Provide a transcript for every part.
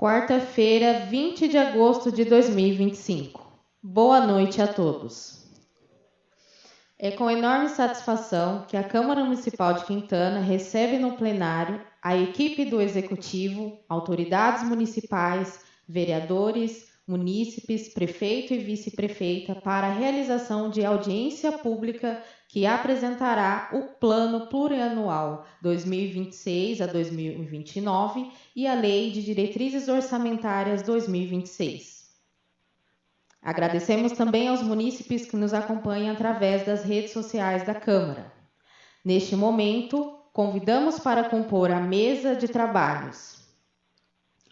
Quarta-feira, 20 de agosto de 2025. Boa noite a todos. É com enorme satisfação que a Câmara Municipal de Quintana recebe no plenário a equipe do Executivo, autoridades municipais, vereadores, munícipes, prefeito e vice-prefeita para a realização de audiência pública que apresentará o Plano Plurianual 2026 a 2029 e a Lei de Diretrizes Orçamentárias 2026. Agradecemos também aos munícipes que nos acompanham através das redes sociais da Câmara. Neste momento, convidamos para compor a mesa de trabalhos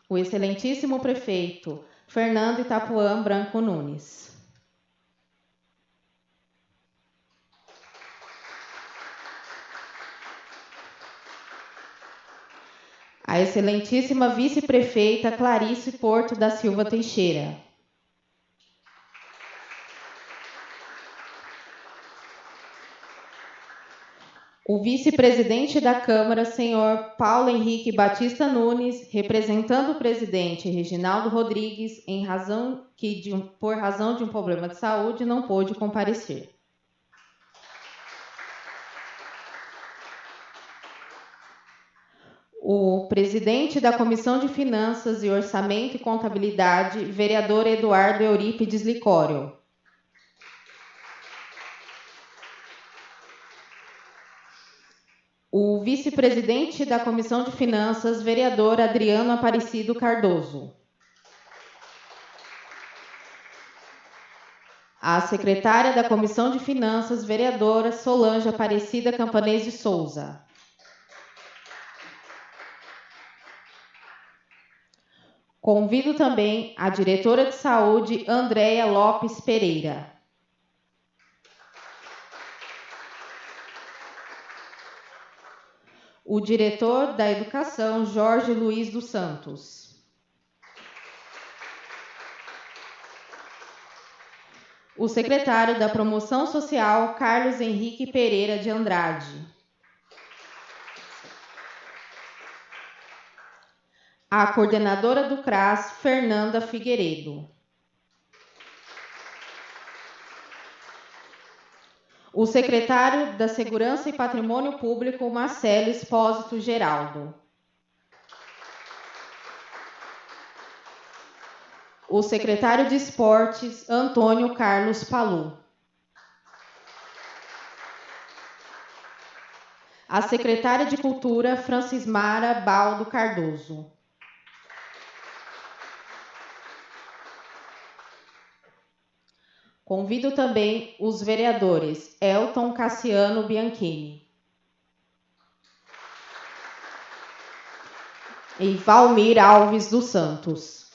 o excelentíssimo prefeito Fernando Itapuã Branco Nunes. A excelentíssima vice-prefeita Clarice Porto da Silva Teixeira. O vice-presidente da Câmara, senhor Paulo Henrique Batista Nunes, representando o presidente Reginaldo Rodrigues, por razão de um problema de saúde, não pôde comparecer. O presidente da Comissão de Finanças e Orçamento e Contabilidade, vereador Eduardo Eurípides Licório. O vice-presidente da Comissão de Finanças, vereador Adriano Aparecido Cardoso. A secretária da Comissão de Finanças, vereadora Solange Aparecida Campanês de Souza. Convido também a diretora de saúde, Andréia Lopes Pereira. O diretor da Educação, Jorge Luiz dos Santos. O secretário da Promoção Social, Carlos Henrique Pereira de Andrade. A coordenadora do CRAS, Fernanda Figueiredo. O secretário da Segurança e Patrimônio Público, Marcelo Espósito Geraldo. O secretário de Esportes, Antônio Carlos Palu. A secretária de Cultura, Francismara Baldo Cardoso. Convido também os vereadores Elton Cassiano Bianchini e Valmir Alves dos Santos.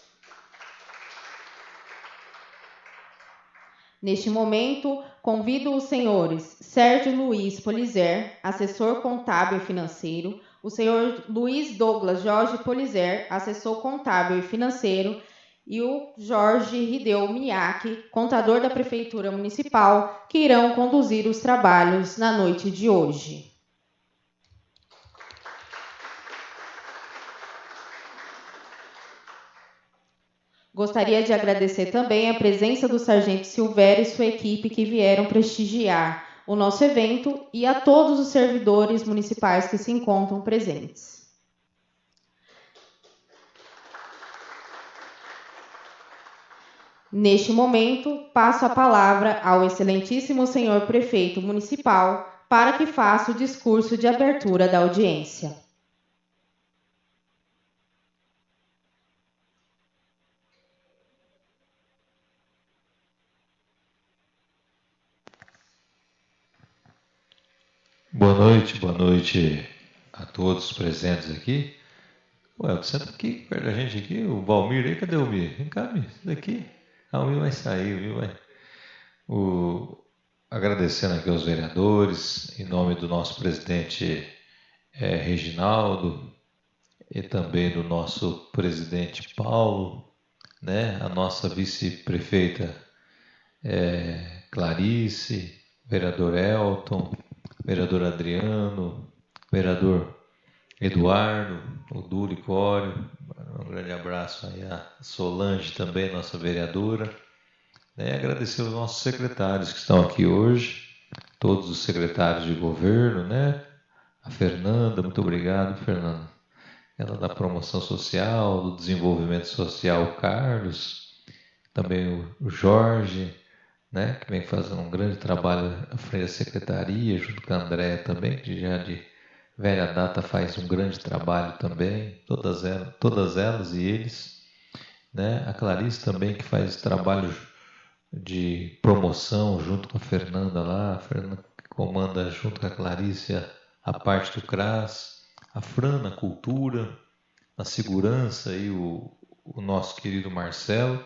Neste momento, convido os senhores Sérgio Luiz Polizer, assessor contábil e financeiro, o senhor Luiz Douglas Jorge Polizer, assessor contábil e financeiro, e o Jorge Rideu Miaki, contador da Prefeitura Municipal, que irão conduzir os trabalhos na noite de hoje. Gostaria de agradecer também a presença do Sargento Silvério e sua equipe que vieram prestigiar o nosso evento e a todos os servidores municipais que se encontram presentes. Neste momento, passo a palavra ao excelentíssimo senhor prefeito municipal para que faça o discurso de abertura da audiência. Boa noite a todos presentes aqui. Ué, senta aqui, perto da gente aqui, o Valmir aí, cadê o Mir? Vem cá, Mir, daqui. Ah, o Mir vai sair, o Mir vai... Agradecendo aqui aos vereadores, em nome do nosso presidente Reginaldo, e também do nosso presidente Paulo, né? A nossa vice-prefeita Clarice, vereador Elton, vereador Adriano, vereador Eduardo, o Du Licório, um grande abraço aí a Solange também, nossa vereadora. Agradecer aos nossos secretários que estão aqui hoje, todos os secretários de governo, né? A Fernanda, muito obrigado, Fernanda. Ela da promoção social, do desenvolvimento social, o Carlos, também o Jorge, né? Que vem fazendo um grande trabalho à frente da secretaria, junto com a Andréa também, que já de velha data faz um grande trabalho também, todas elas e eles, né? A Clarice também que faz trabalho de promoção junto com a Fernanda lá, a Fernanda que comanda junto com a Clarice a parte do CRAS, a Fran na cultura, na segurança e o nosso querido Marcelo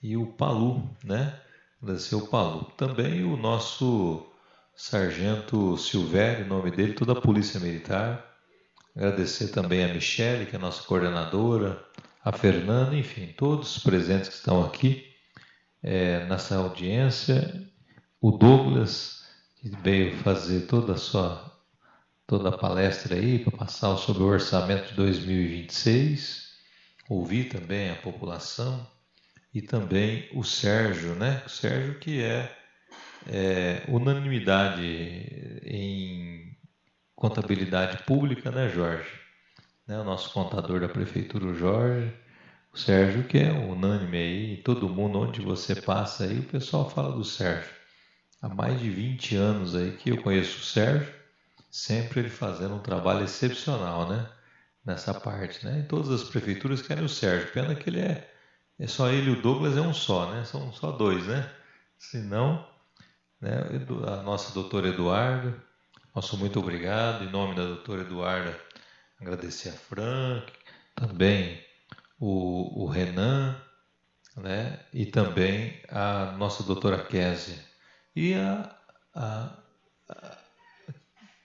e o Palu, né? Agradecer o Palu. Também o nosso Sargento Silvério, o nome dele, toda a Polícia Militar. Agradecer também a Michele, que é a nossa coordenadora, a Fernanda, enfim, todos os presentes que estão aqui nessa audiência. O Douglas, que veio fazer toda a palestra aí para passar sobre o orçamento de 2026. Ouvir também a população. E também o Sérgio, né? O Sérgio que é unanimidade em contabilidade pública, né, Jorge? Né, o nosso contador da prefeitura, o Jorge. O Sérgio que é unânime aí, todo mundo, onde você passa aí, o pessoal fala do Sérgio. Há mais de 20 anos aí que eu conheço o Sérgio, sempre ele fazendo um trabalho excepcional, né? Nessa parte, né? Em todas as prefeituras querem o Sérgio, pena que ele é só ele e o Douglas é um só, né? São só dois, né? Se não, né? A nossa doutora Eduarda, nosso muito obrigado, em nome da doutora Eduarda, agradecer a Frank, também o Renan, né? E também a nossa doutora Késia e a,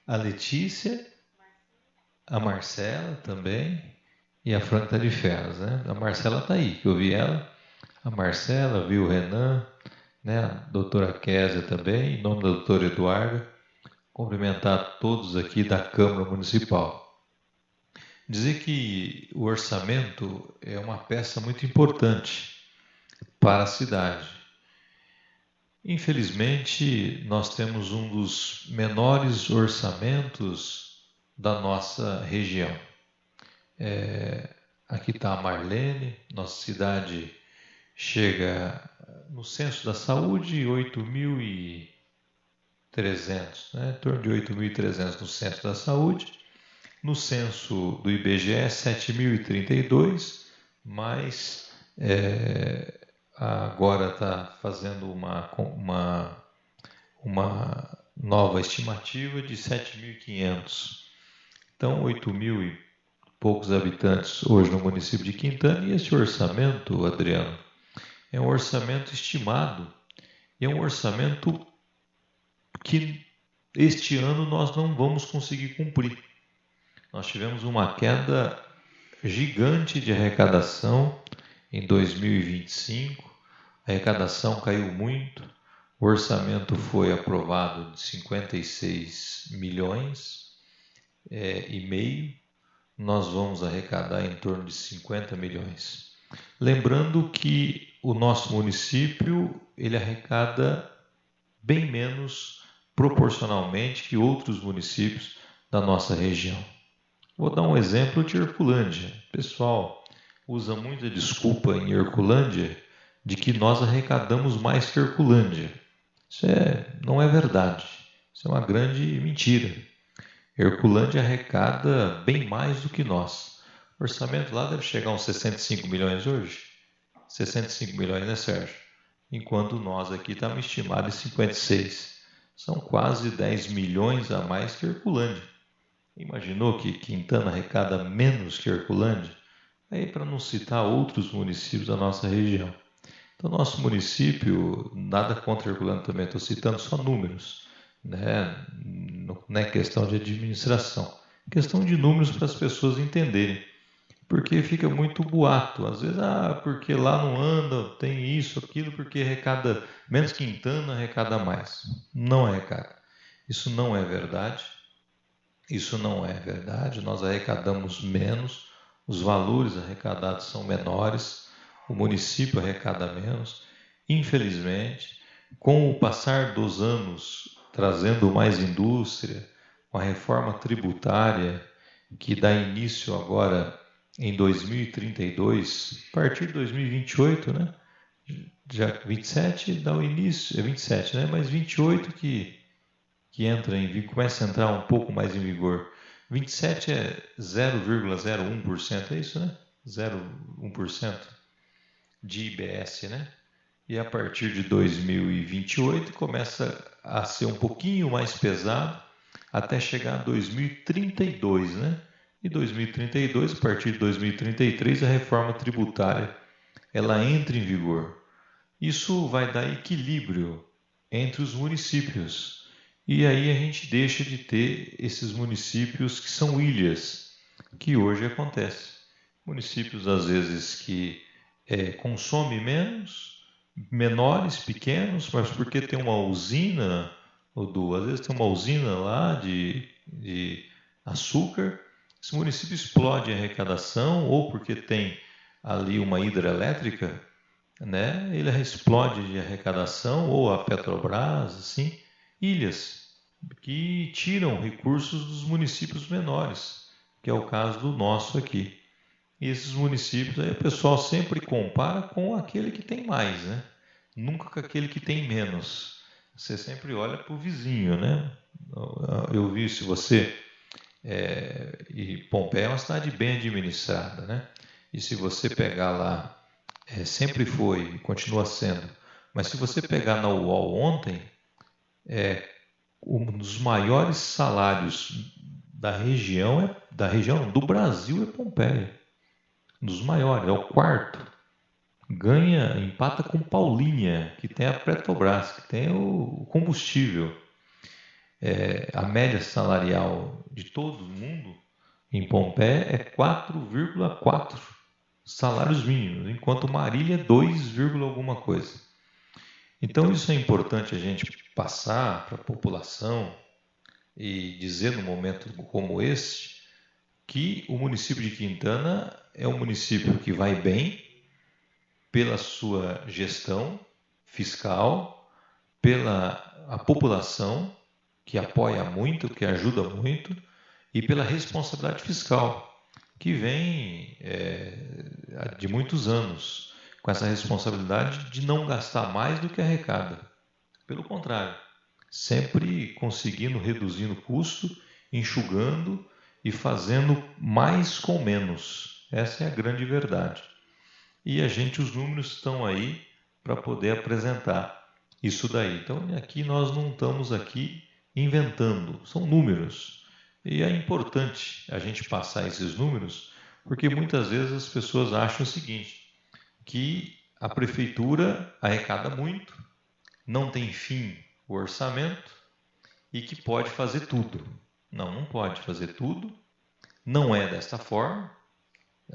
a Letícia, a Marcela também e a Franca está de férias, né? A Marcela está aí, que eu vi ela, a Marcela, vi o Renan, né? A doutora Késia também, em nome da doutora Eduarda, cumprimentar todos aqui da Câmara Municipal. Dizer que o orçamento é uma peça muito importante para a cidade. Infelizmente, nós temos um dos menores orçamentos da nossa região. Aqui está a Marlene, nossa cidade chega no censo da saúde 8.300, né? Em torno de 8.300 no censo da saúde. No censo do IBGE, 7.032, mas agora está fazendo uma nova estimativa de 7.500. Então, 8.000 e poucos habitantes hoje no município de Quintana, e esse orçamento, Adriano, é um orçamento estimado, e é um orçamento que este ano nós não vamos conseguir cumprir. Nós tivemos uma queda gigante de arrecadação em 2025, a arrecadação caiu muito, o orçamento foi aprovado de 56 milhões e meio, nós vamos arrecadar em torno de 50 milhões. Lembrando que o nosso município ele arrecada bem menos proporcionalmente que outros municípios da nossa região. Vou dar um exemplo de Herculândia. O pessoal usa muita desculpa em Herculândia de que nós arrecadamos mais que Herculândia. Isso não é verdade. Isso é uma grande mentira. Herculândia arrecada bem mais do que nós. O orçamento lá deve chegar a uns 65 milhões hoje. 65 milhões, né, Sérgio? Enquanto nós aqui estamos estimados em 56. São quase 10 milhões a mais que Herculândia. Imaginou que Quintana arrecada menos que Herculândia? Aí para não citar outros municípios da nossa região. Então, nosso município, nada contra Herculândia também, estou citando só números, né? Não é questão de administração, é questão de números para as pessoas entenderem. Porque fica muito boato, às vezes, porque lá não anda, tem isso, aquilo, porque arrecada menos Quintana, arrecada mais. Não arrecada. Isso não é verdade. Isso não é verdade, nós arrecadamos menos, os valores arrecadados são menores, o município arrecada menos. Infelizmente, com o passar dos anos, trazendo mais indústria, com a reforma tributária, que dá início agora em 2032, a partir de 2028, né? Já 27 dá o início, é 27, né? Mas 28 que entra começa a entrar um pouco mais em vigor. 27 é 0,01%, é isso, né? 0,1% de IBS, né? E a partir de 2028 começa a ser um pouquinho mais pesado até chegar a 2032, né? E 2032, a partir de 2033, a reforma tributária ela entra em vigor. Isso vai dar equilíbrio entre os municípios. E aí a gente deixa de ter esses municípios que são ilhas, que hoje acontece. Municípios, às vezes, que consomem menos, menores, pequenos, mas porque tem uma usina, às vezes tem uma usina lá de açúcar, esse município explode a arrecadação, ou porque tem ali uma hidrelétrica, né? Ele explode de arrecadação, ou a Petrobras, assim, ilhas que tiram recursos dos municípios menores, que é o caso do nosso aqui. E esses municípios, aí o pessoal sempre compara com aquele que tem mais, né? Nunca com aquele que tem menos. Você sempre olha para o vizinho, né? Eu vi, se você... e Pompeia é uma cidade bem administrada, né? E se você pegar lá, sempre foi e continua sendo, mas se você pegar na UOL ontem, um dos maiores salários do Brasil é Pompeia. Um dos maiores, é o quarto. Empata com Paulínia, que tem a Petrobras, que tem o combustível. A média salarial de todo mundo em Pompeia é 4,4 salários mínimos, enquanto Marília é 2, alguma coisa. Então isso é importante a gente passar para a população e dizer num momento como este que o município de Quintana é um município que vai bem pela sua gestão fiscal, pela a população que apoia muito, que ajuda muito, e pela responsabilidade fiscal, que vem de muitos anos, com essa responsabilidade de não gastar mais do que arrecada. Pelo contrário, sempre conseguindo reduzir o custo, enxugando e fazendo mais com menos. Essa é a grande verdade. E os números estão aí para poder apresentar isso daí. Então, aqui nós não estamos aqui inventando, são números. E é importante a gente passar esses números, porque muitas vezes as pessoas acham o seguinte, que a prefeitura arrecada muito, não tem fim o orçamento e que pode fazer tudo. Não, não pode fazer tudo, não é desta forma.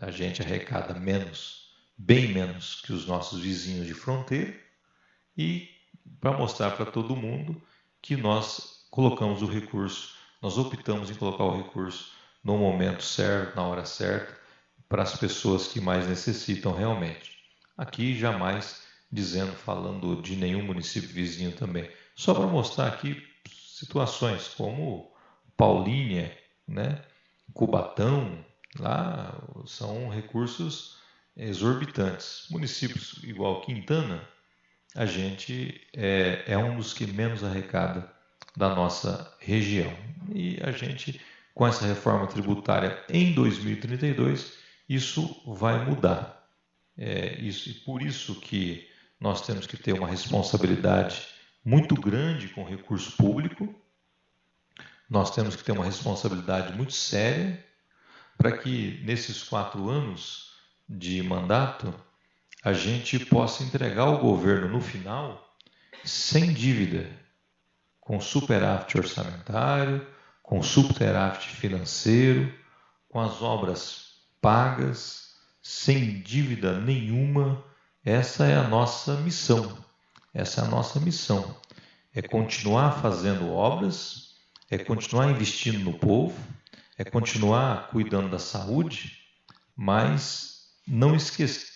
A gente arrecada menos, bem menos que os nossos vizinhos de fronteira, e para mostrar para todo mundo que nós colocamos o recurso, nós optamos em colocar o recurso no momento certo, na hora certa, para as pessoas que mais necessitam realmente. Aqui jamais falando de nenhum município vizinho também, só para mostrar aqui situações como Paulínia, né, Cubatão, lá são recursos exorbitantes. Municípios igual Quintana, a gente é um dos que menos arrecada da nossa região. E a gente, com essa reforma tributária em 2032, isso vai mudar. E por isso que nós temos que ter uma responsabilidade muito grande com o recurso público, nós temos que ter uma responsabilidade muito séria para que nesses 4 anos de mandato a gente possa entregar ao governo no final sem dívida, com superávit orçamentário, com superávit financeiro, com as obras pagas, sem dívida nenhuma. Essa é a nossa missão. Essa é a nossa missão. É continuar fazendo obras, é continuar investindo no povo, é continuar cuidando da saúde, mas não esquecer.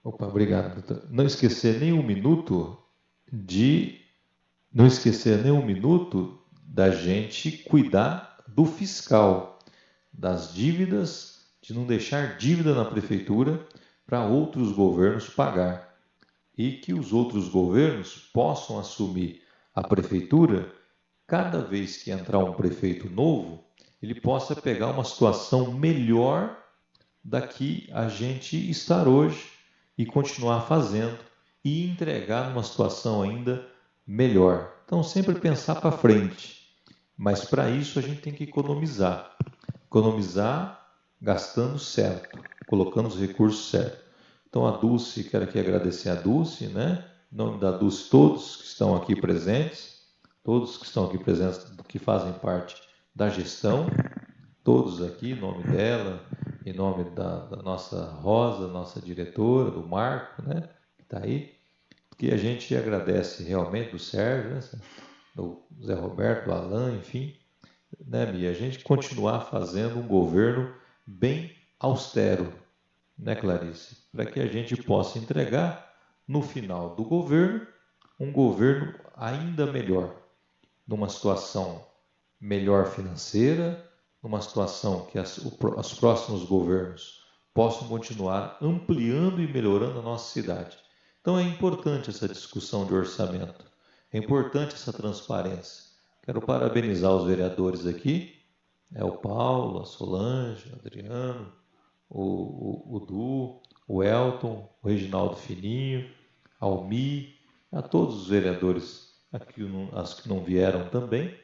Opa, obrigado, doutor. Não esquecer nem um minuto da gente cuidar do fiscal, das dívidas, de não deixar dívida na prefeitura para outros governos pagar. E que os outros governos possam assumir a prefeitura, cada vez que entrar um prefeito novo, ele possa pegar uma situação melhor da que a gente está hoje e continuar fazendo e entregar numa situação ainda melhor. Então, sempre pensar para frente. Mas para isso a gente tem que economizar. Economizar gastando certo, colocando os recursos certos. Então, a Dulce, quero aqui agradecer a Dulce, né? Em nome da Dulce, todos que estão aqui presentes, que fazem parte da gestão, todos aqui, em nome dela, em nome da nossa Rosa, nossa diretora, do Marco, né? Que está aí, que a gente agradece realmente do Sérgio, né? Do Zé Roberto, do Alain, enfim, né, Mia? A gente continuar fazendo um governo bem austero, né, Clarice? Para que a gente possa entregar, no final do governo, um governo ainda melhor, numa situação melhor financeira, numa situação que os próximos governos possam continuar ampliando e melhorando a nossa cidade. Então é importante essa discussão de orçamento, é importante essa transparência. Quero parabenizar os vereadores aqui, o Paulo, a Solange, o Adriano, o Du, o Elton, o Reginaldo Fininho, a Almi, a todos os vereadores aqui, as que não vieram também,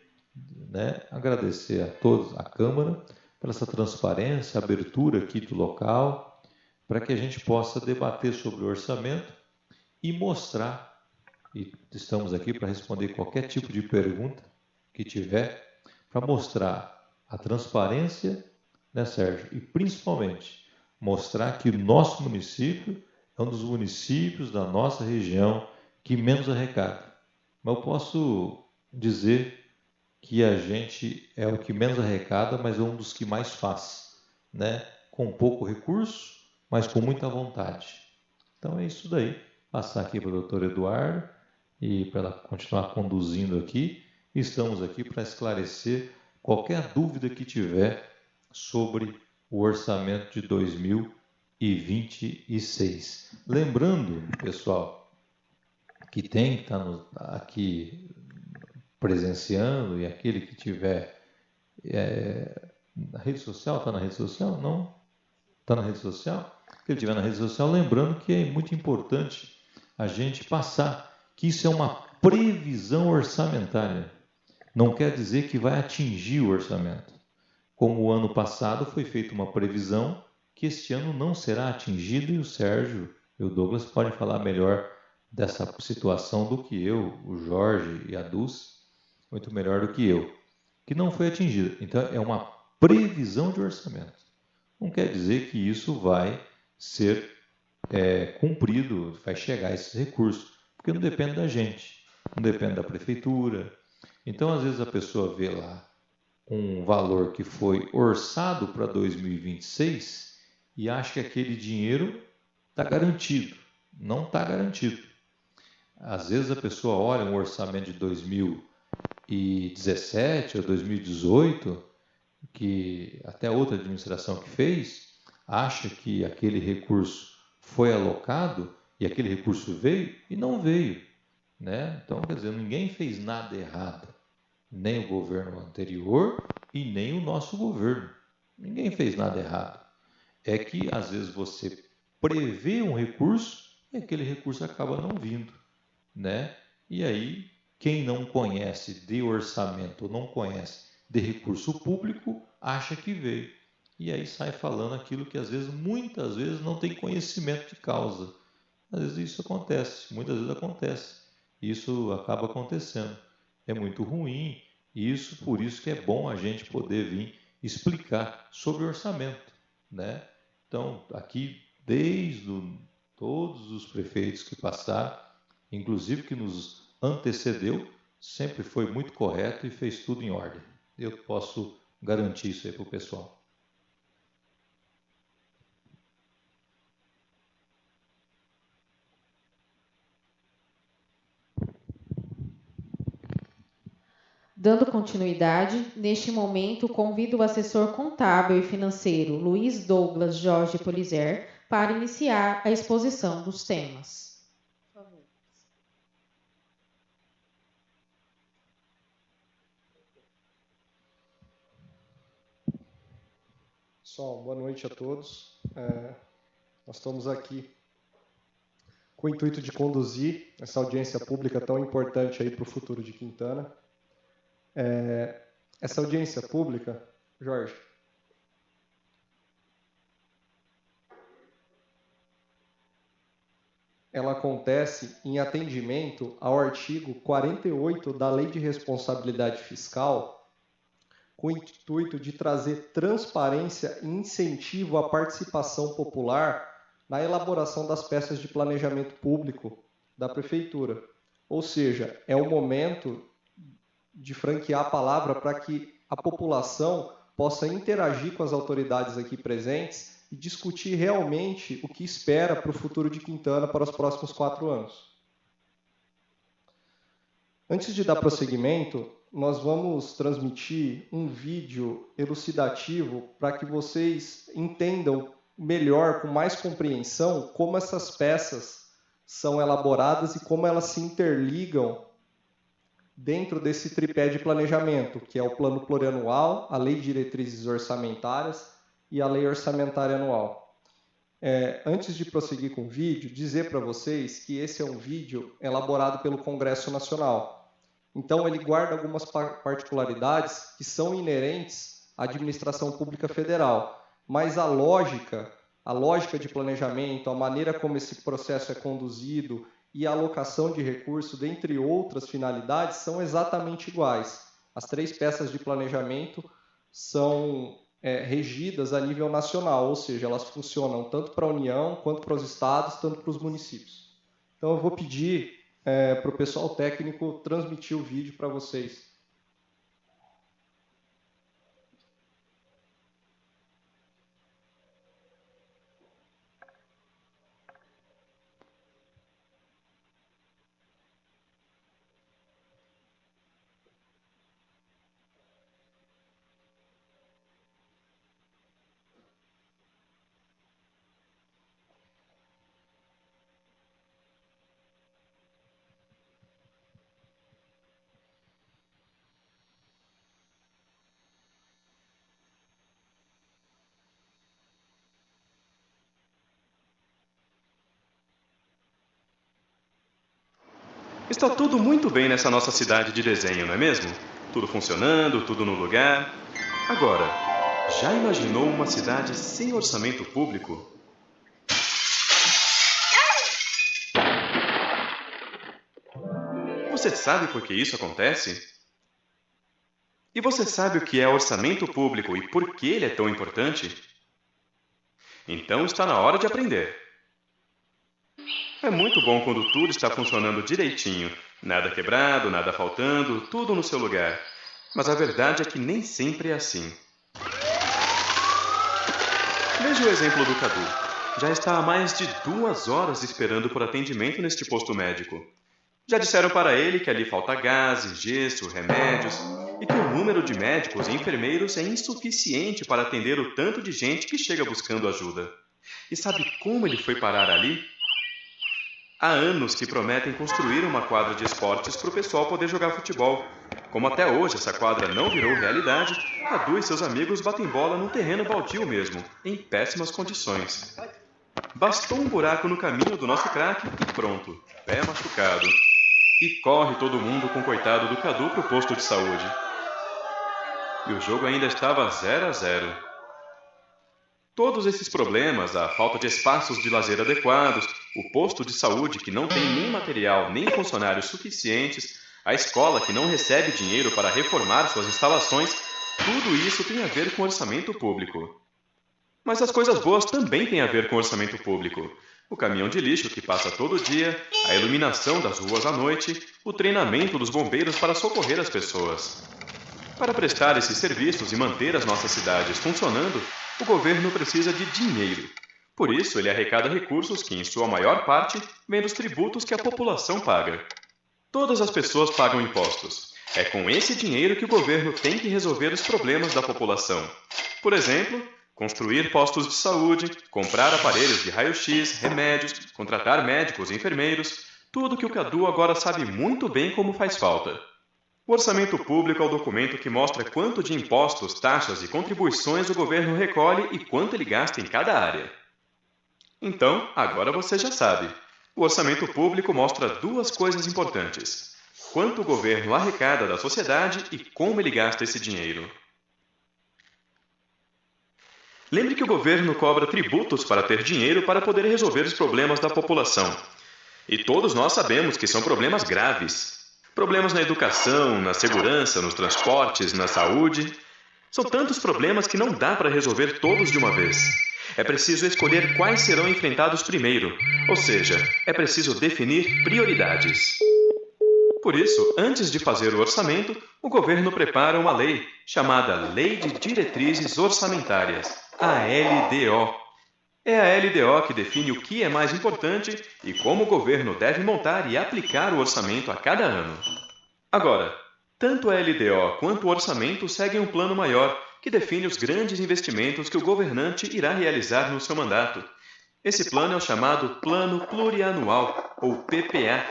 né? Agradecer a todos, a Câmara, por essa transparência, abertura aqui do local, para que a gente possa debater sobre o orçamento e mostrar, e estamos aqui para responder qualquer tipo de pergunta que tiver, para mostrar a transparência, né, Sérgio? E principalmente mostrar que o nosso município é um dos municípios da nossa região que menos arrecada. Mas eu posso dizer que a gente é o que menos arrecada, mas é um dos que mais faz, né? Com pouco recurso, mas com muita vontade. Então é isso daí. Passar aqui para o doutor Eduardo e para ela continuar conduzindo aqui. Estamos aqui para esclarecer qualquer dúvida que tiver sobre o orçamento de 2026. Lembrando, pessoal, que tem que estar aqui presenciando e aquele que tiver na rede social, está na rede social? Não? Está na rede social? Se ele estiver na rede social, lembrando que é muito importante a gente passar que isso é uma previsão orçamentária. Não quer dizer que vai atingir o orçamento. Como o ano passado foi feita uma previsão que este ano não será atingido, e o Sérgio e o Douglas podem falar melhor dessa situação do que eu, o Jorge e a Dulce, muito melhor do que eu, que não foi atingida. Então, é uma previsão de orçamento. Não quer dizer que isso vai ser cumprido, vai chegar a esses recursos, porque não depende da gente, não depende da prefeitura. Então, às vezes, a pessoa vê lá um valor que foi orçado para 2026 e acha que aquele dinheiro está garantido. Não está garantido. Às vezes, a pessoa olha um orçamento de 2017 ou 2018, que até outra administração que fez, acha que aquele recurso foi alocado e aquele recurso veio e não veio, né? Então, quer dizer, ninguém fez nada errado, nem o governo anterior e nem o nosso governo. Ninguém fez nada errado. É que, às vezes, você prevê um recurso e aquele recurso acaba não vindo, né? E aí, quem não conhece de orçamento ou não conhece de recurso público, acha que veio. E aí sai falando aquilo que às vezes, muitas vezes, não tem conhecimento de causa. Às vezes isso acontece, muitas vezes acontece. Isso acaba acontecendo. É muito ruim, por isso que é bom a gente poder vir explicar sobre orçamento, né? Então, aqui, desde Todos os prefeitos que passaram, inclusive que nos antecedeu, sempre foi muito correto e fez tudo em ordem. Eu posso garantir isso aí para o pessoal. Dando continuidade, neste momento convido o assessor contábil e financeiro Luiz Douglas Jorge Polizer para iniciar a exposição dos temas. Pessoal, boa noite a todos. Nós estamos aqui com o intuito de conduzir essa audiência pública tão importante aí para o futuro de Quintana. Essa audiência pública, Jorge, ela acontece em atendimento ao artigo 48 da Lei de Responsabilidade Fiscal, com o intuito de trazer transparência e incentivo à participação popular na elaboração das peças de planejamento público da Prefeitura. Ou seja, é o momento de franquear a palavra para que a população possa interagir com as autoridades aqui presentes e discutir realmente o que espera para o futuro de Quintana para os próximos 4 anos. Antes de dar prosseguimento, nós vamos transmitir um vídeo elucidativo para que vocês entendam melhor, com mais compreensão, como essas peças são elaboradas e como elas se interligam dentro desse tripé de planejamento, que é o Plano Plurianual, a Lei de Diretrizes Orçamentárias e a Lei Orçamentária Anual. Antes de prosseguir com o vídeo, dizer para vocês que esse é um vídeo elaborado pelo Congresso Nacional. Então, ele guarda algumas particularidades que são inerentes à administração pública federal, mas a lógica de planejamento, a maneira como esse processo é conduzido e a alocação de recursos, dentre outras finalidades, são exatamente iguais. As 3 peças de planejamento são regidas a nível nacional, ou seja, elas funcionam tanto para a União, quanto para os estados, tanto para os municípios. Então, eu vou pedir para o pessoal técnico transmitir o vídeo para vocês. Está tudo muito bem nessa nossa cidade de desenho, não é mesmo? Tudo funcionando, tudo no lugar. Agora, já imaginou uma cidade sem orçamento público? Você sabe por que isso acontece? E você sabe o que é orçamento público e por que ele é tão importante? Então está na hora de aprender. É muito bom quando tudo está funcionando direitinho, nada quebrado, nada faltando, tudo no seu lugar. Mas a verdade é que nem sempre é assim. Veja o exemplo do Cadu. Já está há mais de 2 horas esperando por atendimento neste posto médico. Já disseram para ele que ali falta gases, gesso, remédios e que o número de médicos e enfermeiros é insuficiente para atender o tanto de gente que chega buscando ajuda. E sabe como ele foi parar ali? Há anos que prometem construir uma quadra de esportes para o pessoal poder jogar futebol. Como até hoje essa quadra não virou realidade, Cadu e seus amigos batem bola num terreno baldio mesmo, em péssimas condições. Bastou um buraco no caminho do nosso craque e pronto, pé machucado. E corre todo mundo com o coitado do Cadu para o posto de saúde. E o jogo ainda estava 0-0. Todos esses problemas, a falta de espaços de lazer adequados, o posto de saúde que não tem nem material nem funcionários suficientes, a escola que não recebe dinheiro para reformar suas instalações, tudo isso tem a ver com orçamento público. Mas as coisas boas também têm a ver com orçamento público. o caminhão de lixo que passa todo dia, a iluminação das ruas à noite, o treinamento dos bombeiros para socorrer as pessoas. Para prestar esses serviços e manter as nossas cidades funcionando, o governo precisa de dinheiro. Por isso, ele arrecada recursos que, em sua maior parte, vêm dos tributos que a população paga. Todas as pessoas pagam impostos. É com esse dinheiro que o governo tem que resolver os problemas da população. Por exemplo, construir postos de saúde, comprar aparelhos de raio-x, remédios, contratar médicos e enfermeiros, tudo que o Cadu agora sabe muito bem como faz falta. O orçamento público é o documento que mostra quanto de impostos, taxas e contribuições o governo recolhe e quanto ele gasta em cada área. Então, agora você já sabe. O orçamento público mostra duas coisas importantes: quanto o governo arrecada da sociedade e como ele gasta esse dinheiro. Lembre que o governo cobra tributos para ter dinheiro para poder resolver os problemas da população. E todos nós sabemos que são problemas graves. Problemas na educação, na segurança, nos transportes, na saúde. São tantos problemas que não dá para resolver todos de uma vez. É preciso escolher quais serão enfrentados primeiro, ou seja, é preciso definir prioridades. Por isso, antes de fazer o orçamento, o governo prepara uma lei, chamada Lei de Diretrizes Orçamentárias, a LDO. É a LDO que define o que é mais importante e como o governo deve montar e aplicar o orçamento a cada ano. Agora, tanto a LDO quanto o orçamento seguem um plano maior, que define os grandes investimentos que o governante irá realizar no seu mandato. Esse plano é o chamado Plano Plurianual, ou PPA.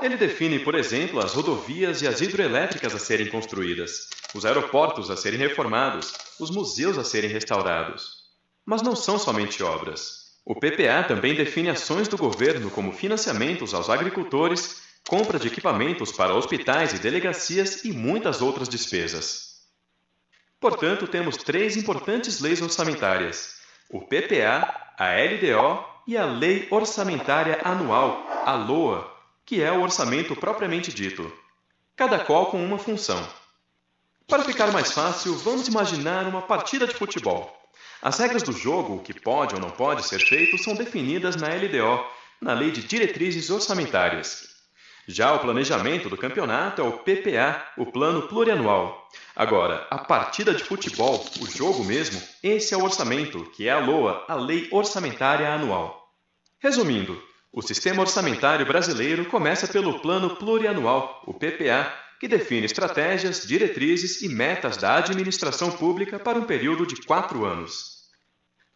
Ele define, por exemplo, as rodovias e as hidroelétricas a serem construídas, os aeroportos a serem reformados, os museus a serem restaurados. Mas não são somente obras. O PPA também define ações do governo como financiamentos aos agricultores, compra de equipamentos para hospitais e delegacias e muitas outras despesas. Portanto, temos 3 importantes leis orçamentárias: o PPA, a LDO e a Lei Orçamentária Anual, a LOA, que é o orçamento propriamente dito, cada qual com uma função. Para ficar mais fácil, vamos imaginar uma partida de futebol. As regras do jogo, o que pode ou não pode ser feito, são definidas na LDO, na Lei de Diretrizes Orçamentárias. Já o planejamento do campeonato é o PPA, o Plano Plurianual. Agora, a partida de futebol, o jogo mesmo, esse é o orçamento, que é a LOA, a Lei Orçamentária Anual. Resumindo, o sistema orçamentário brasileiro começa pelo Plano Plurianual, o PPA, que define estratégias, diretrizes e metas da administração pública para um período de 4 anos.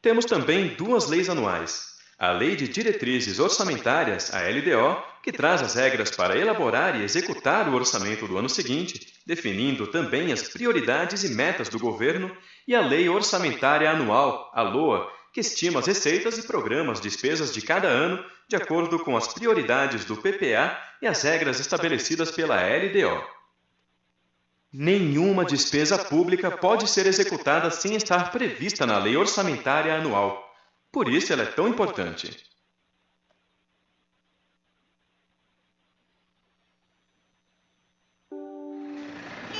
Temos também 2 leis anuais. A Lei de Diretrizes Orçamentárias, a LDO, que traz as regras para elaborar e executar o orçamento do ano seguinte, definindo também as prioridades e metas do governo, e a Lei Orçamentária Anual, a LOA, que estima as receitas e programa as despesas de cada ano de acordo com as prioridades do PPA e as regras estabelecidas pela LDO. Nenhuma despesa pública pode ser executada sem estar prevista na Lei Orçamentária Anual. Por isso ela é tão importante.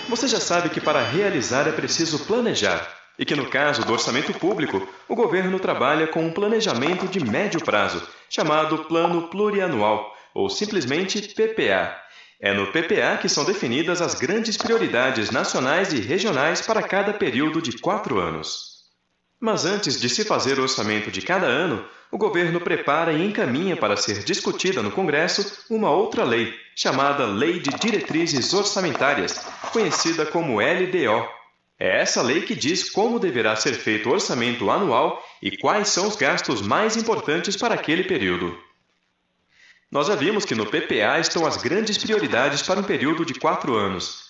Você já sabe que para realizar é preciso planejar, e que no caso do orçamento público, o governo trabalha com um planejamento de médio prazo, chamado Plano Plurianual, ou simplesmente PPA. É no PPA que são definidas as grandes prioridades nacionais e regionais para cada período de 4 anos. Mas antes de se fazer o orçamento de cada ano, o governo prepara e encaminha para ser discutida no Congresso uma outra lei, chamada Lei de Diretrizes Orçamentárias, conhecida como LDO. É essa lei que diz como deverá ser feito o orçamento anual e quais são os gastos mais importantes para aquele período. Nós já vimos que no PPA estão as grandes prioridades para um período de 4 anos.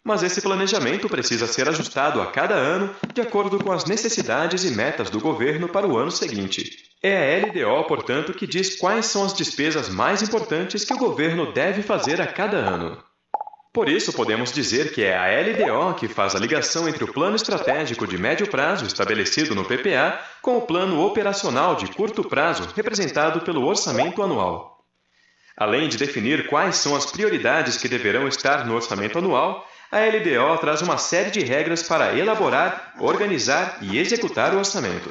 Mas esse planejamento precisa ser ajustado a cada ano de acordo com as necessidades e metas do governo para o ano seguinte. É a LDO, portanto, que diz quais são as despesas mais importantes que o governo deve fazer a cada ano. Por isso, podemos dizer que é a LDO que faz a ligação entre o plano estratégico de médio prazo estabelecido no PPA com o plano operacional de curto prazo representado pelo orçamento anual. Além de definir quais são as prioridades que deverão estar no orçamento anual, a LDO traz uma série de regras para elaborar, organizar e executar o orçamento.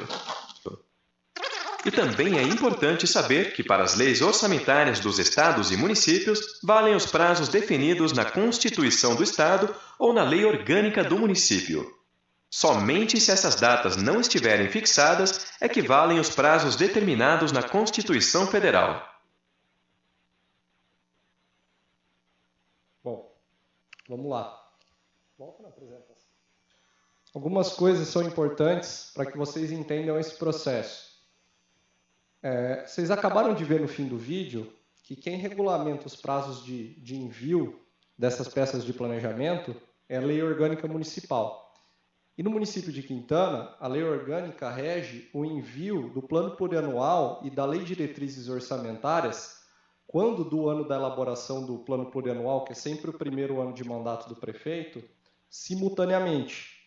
E também é importante saber que para as leis orçamentárias dos estados e municípios valem os prazos definidos na Constituição do Estado ou na Lei Orgânica do Município. Somente se essas datas não estiverem fixadas é que valem os prazos determinados na Constituição Federal. Bom, vamos lá. Volta na apresentação. Algumas coisas são importantes para que vocês entendam esse processo. Vocês acabaram de ver no fim do vídeo que quem regulamenta os prazos de envio dessas peças de planejamento é a Lei Orgânica Municipal. E no município de Quintana, a Lei Orgânica rege o envio do Plano Plurianual e da Lei de Diretrizes Orçamentárias quando do ano da elaboração do Plano Plurianual, que é sempre o primeiro ano de mandato do prefeito, simultaneamente.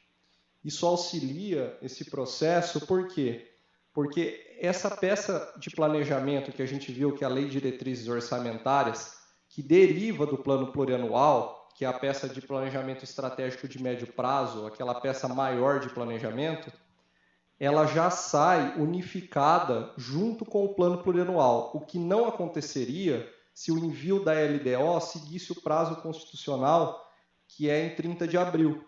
Isso auxilia esse processo, por quê? Porque essa peça de planejamento que a gente viu, que é a Lei de Diretrizes Orçamentárias, que deriva do Plano Plurianual, que é a peça de planejamento estratégico de médio prazo, aquela peça maior de planejamento, ela já sai unificada junto com o Plano Plurianual, o que não aconteceria se o envio da LDO seguisse o prazo constitucional, que é em 30 de abril.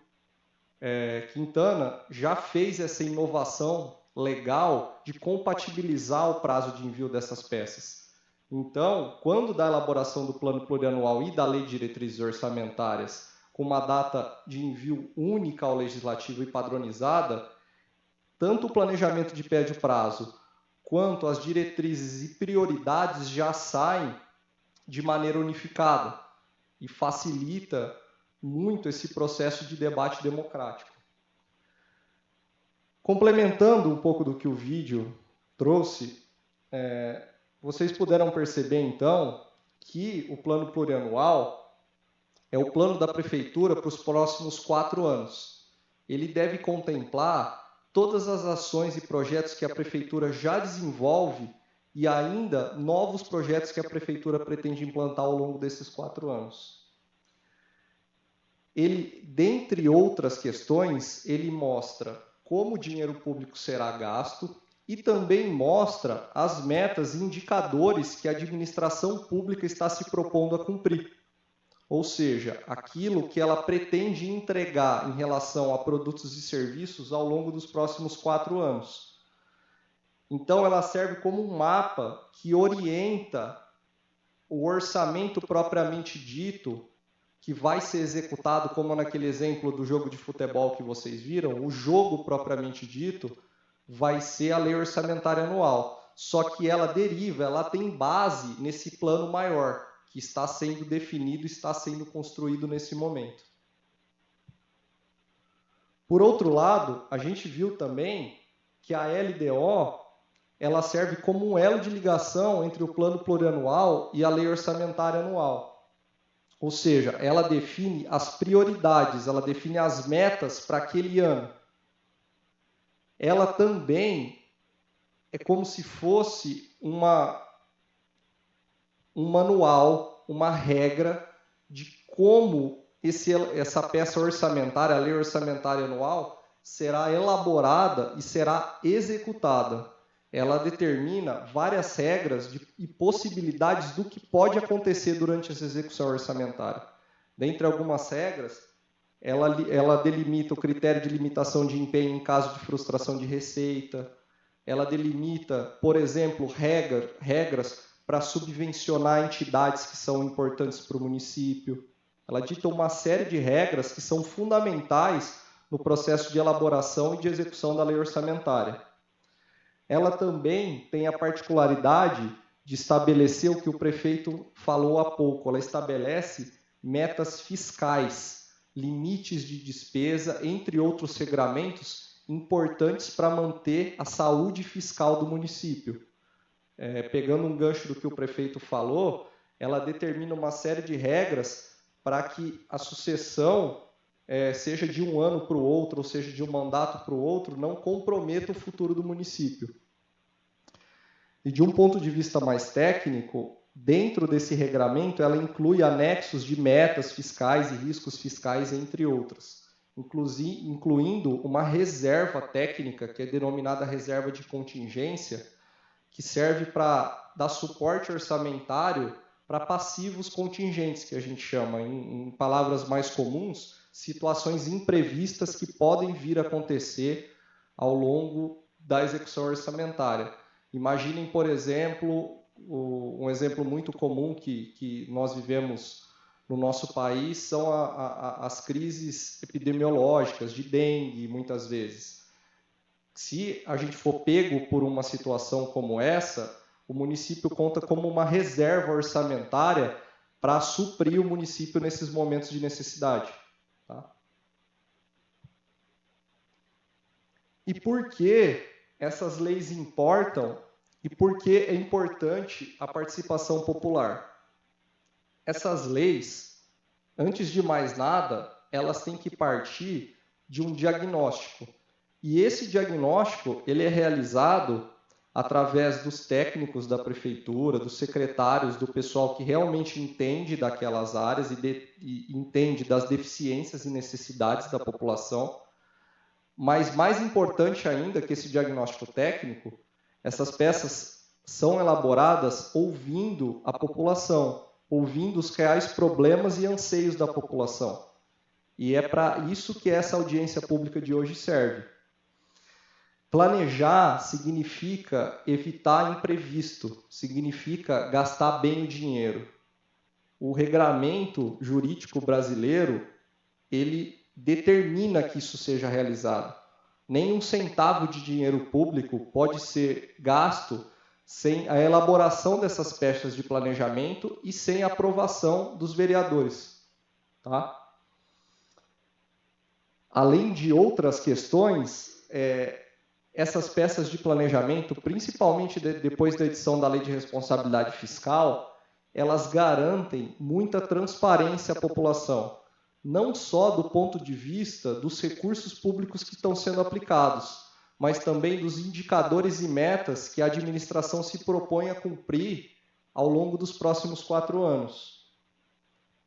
Quintana já fez essa inovação legal de compatibilizar o prazo de envio dessas peças. Então, quando da elaboração do Plano Plurianual e da Lei de Diretrizes Orçamentárias, com uma data de envio única ao Legislativo e padronizada, tanto o planejamento de médio prazo quanto as diretrizes e prioridades já saem de maneira unificada e facilita muito esse processo de debate democrático. Complementando um pouco do que o vídeo trouxe, vocês puderam perceber, então, que o Plano Plurianual é o plano da Prefeitura para os próximos 4 anos. Ele deve contemplar todas as ações e projetos que a Prefeitura já desenvolve e ainda novos projetos que a Prefeitura pretende implantar ao longo desses 4 anos. Ele, dentre outras questões, ele mostra como o dinheiro público será gasto e também mostra as metas e indicadores que a administração pública está se propondo a cumprir. Ou seja, aquilo que ela pretende entregar em relação a produtos e serviços ao longo dos próximos 4 anos. Então, ela serve como um mapa que orienta o orçamento propriamente dito, que vai ser executado, como naquele exemplo do jogo de futebol que vocês viram, o jogo propriamente dito vai ser a Lei Orçamentária Anual. Só que ela deriva, ela tem base nesse plano maior, que está sendo definido, está sendo construído nesse momento. Por outro lado, a gente viu também que a LDO ela serve como um elo de ligação entre o Plano Plurianual e a Lei Orçamentária Anual. Ou seja, ela define as prioridades, ela define as metas para aquele ano. Ela também é como se fosse um manual, uma regra de como essa peça orçamentária, a Lei Orçamentária Anual, será elaborada e será executada. Ela determina várias regras e possibilidades do que pode acontecer durante essa execução orçamentária. Dentre algumas regras, ela delimita o critério de limitação de empenho em caso de frustração de receita. Ela delimita, por exemplo, regras para subvencionar entidades que são importantes para o município. Ela dita uma série de regras que são fundamentais no processo de elaboração e de execução da lei orçamentária. Ela também tem a particularidade de estabelecer o que o prefeito falou há pouco. Ela estabelece metas fiscais, limites de despesa, entre outros regramentos importantes para manter a saúde fiscal do município. Pegando um gancho do que o prefeito falou, ela determina uma série de regras para que a sucessão, seja de um ano para o outro, ou seja de um mandato para o outro, não comprometa o futuro do município. E de um ponto de vista mais técnico, dentro desse regramento, ela inclui anexos de metas fiscais e riscos fiscais, entre outros, incluindo uma reserva técnica, que é denominada reserva de contingência, que serve para dar suporte orçamentário para passivos contingentes, que a gente chama, em palavras mais comuns, situações imprevistas que podem vir a acontecer ao longo da execução orçamentária. Imaginem, por exemplo, um exemplo muito comum que nós vivemos no nosso país são as crises epidemiológicas de dengue, muitas vezes. Se a gente for pego por uma situação como essa, o município conta como uma reserva orçamentária para suprir o município nesses momentos de necessidade. Tá? E por que essas leis importam e por que é importante a participação popular? Essas leis, antes de mais nada, elas têm que partir de um diagnóstico. E esse diagnóstico ele é realizado através dos técnicos da prefeitura, dos secretários, do pessoal que realmente entende daquelas áreas e entende das deficiências e necessidades da população. Mas mais importante ainda que esse diagnóstico técnico, essas peças são elaboradas ouvindo a população, ouvindo os reais problemas e anseios da população. E é para isso que essa audiência pública de hoje serve. Planejar significa evitar imprevisto, significa gastar bem o dinheiro. O regramento jurídico brasileiro, ele determina que isso seja realizado. Nem um centavo de dinheiro público pode ser gasto sem a elaboração dessas peças de planejamento e sem a aprovação dos vereadores. Tá? Além de outras questões, essas peças de planejamento, principalmente depois da edição da Lei de Responsabilidade Fiscal, elas garantem muita transparência à população, não só do ponto de vista dos recursos públicos que estão sendo aplicados, mas também dos indicadores e metas que a administração se propõe a cumprir ao longo dos próximos 4 anos.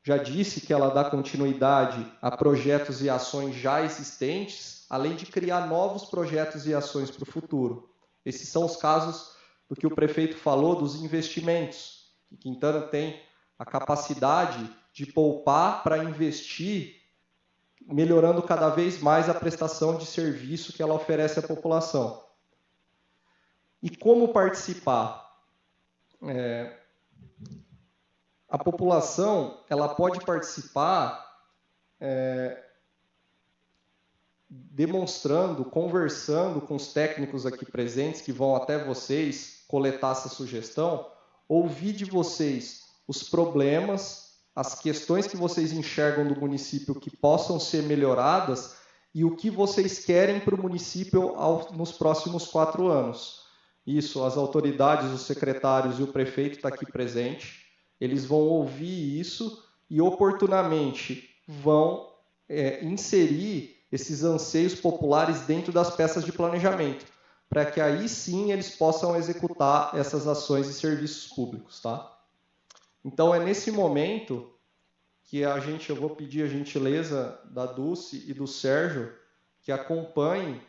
Já disse que ela dá continuidade a projetos e ações já existentes, além de criar novos projetos e ações para o futuro. Esses são os casos do que o prefeito falou dos investimentos, que Quintana tem a capacidade de poupar para investir, melhorando cada vez mais a prestação de serviço que ela oferece à população. E como participar? A população ela pode participar demonstrando, conversando com os técnicos aqui presentes, que vão até vocês coletar essa sugestão, ouvir de vocês os problemas, as questões que vocês enxergam do município que possam ser melhoradas e o que vocês querem para o município nos próximos 4 anos. Isso, as autoridades, os secretários e o prefeito está aqui presente. Eles vão ouvir isso e oportunamente vão inserir esses anseios populares dentro das peças de planejamento, para que aí sim eles possam executar essas ações e serviços públicos. Tá? Então é nesse momento que eu vou pedir a gentileza da Dulce e do Sérgio que acompanhem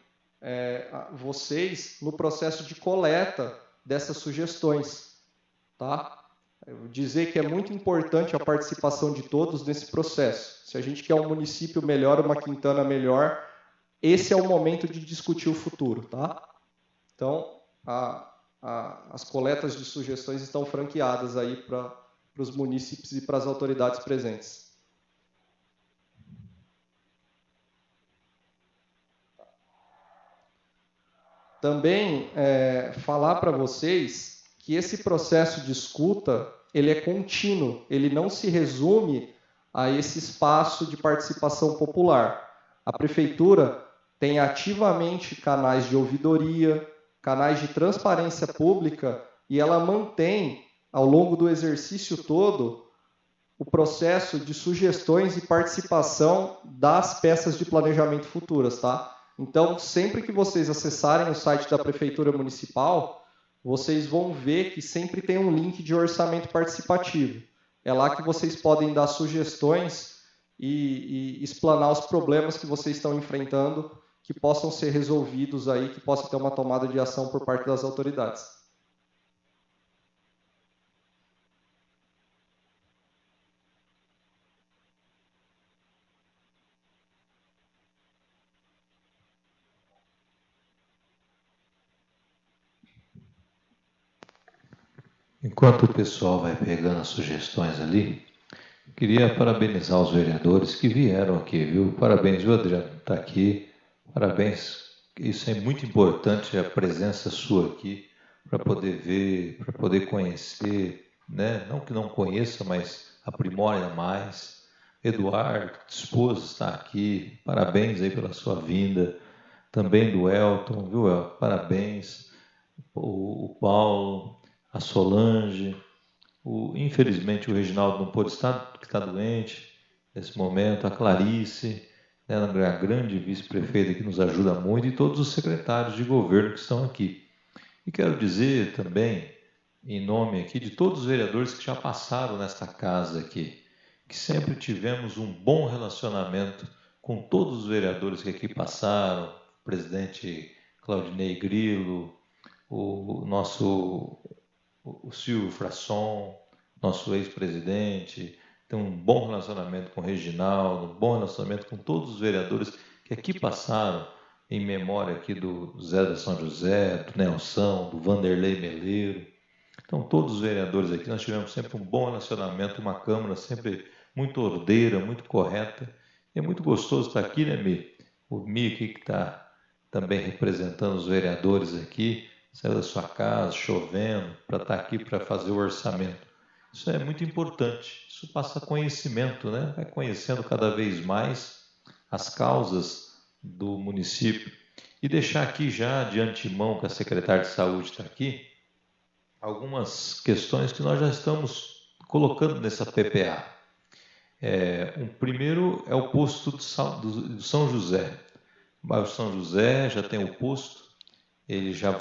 vocês no processo de coleta dessas sugestões. Tá? Eu vou dizer que é muito importante a participação de todos nesse processo. Se a gente quer um município melhor, uma Quintana melhor, esse é o momento de discutir o futuro. Tá? Então, as coletas de sugestões estão franqueadas aí para os munícipes e para as autoridades presentes. Também falar para vocês que esse processo de escuta ele é contínuo, ele não se resume a esse espaço de participação popular. A prefeitura tem ativamente canais de ouvidoria, canais de transparência pública e ela mantém, ao longo do exercício todo, o processo de sugestões e participação das peças de planejamento futuras. Tá? Então, sempre que vocês acessarem o site da Prefeitura Municipal, vocês vão ver que sempre tem um link de orçamento participativo. É lá que vocês podem dar sugestões e explanar os problemas que vocês estão enfrentando, que possam ser resolvidos aí, que possa ter uma tomada de ação por parte das autoridades. Enquanto o pessoal vai pegando as sugestões ali, queria parabenizar os vereadores que vieram aqui, viu? Parabéns, viu, Adriano? Está aqui. Parabéns. Isso é muito importante, a presença sua aqui, para poder ver, para poder conhecer, né? Não que não conheça, mas aprimore ainda mais. Eduardo, esposa, está aqui. Parabéns aí pela sua vinda. Também do Elton, viu, Elton? Parabéns. O Paulo, a Solange. Infelizmente o Reginaldo não pôde estar, que está doente nesse momento, a Clarice, né, a grande vice-prefeita que nos ajuda muito, e todos os secretários de governo que estão aqui. E quero dizer também, em nome aqui de todos os vereadores que já passaram nesta casa aqui, que sempre tivemos um bom relacionamento com todos os vereadores que aqui passaram, o presidente Claudinei Grilo, o nosso o Silvio Frasson, nosso ex-presidente, tem um bom relacionamento com o Reginaldo, um bom relacionamento com todos os vereadores que aqui passaram, em memória aqui do Zé da São José, do Nelson, do Vanderlei Meleiro. Então, todos os vereadores aqui, nós tivemos sempre um bom relacionamento, uma Câmara sempre muito ordeira, muito correta. E é muito gostoso estar aqui, né, Mi? O Mi aqui que está também representando os vereadores aqui, saiu da sua casa, chovendo, para estar aqui para fazer o orçamento. Isso é muito importante, isso passa conhecimento, né? Vai conhecendo cada vez mais as causas do município. E deixar aqui já de antemão, que a secretária de saúde está aqui, algumas questões que nós já estamos colocando nessa PPA. O primeiro é o posto de São José. O bairro São José já tem o posto, ele já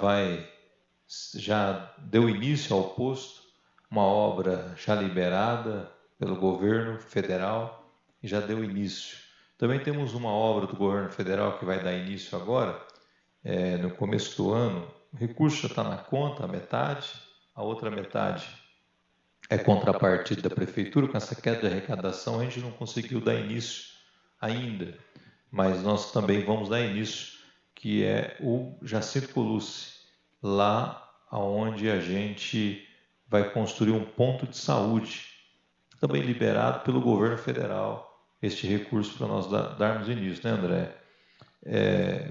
deu início ao posto, uma obra já liberada pelo governo federal e já deu início. Também temos uma obra do governo federal que vai dar início agora, no começo do ano. O recurso já está na conta, a metade, a outra metade é contrapartida da prefeitura. Com essa queda de arrecadação, a gente não conseguiu dar início ainda, mas nós também vamos dar início, que é o Jacinto Colucci, lá onde a gente vai construir um ponto de saúde, também liberado pelo governo federal, este recurso para nós darmos início, né, André?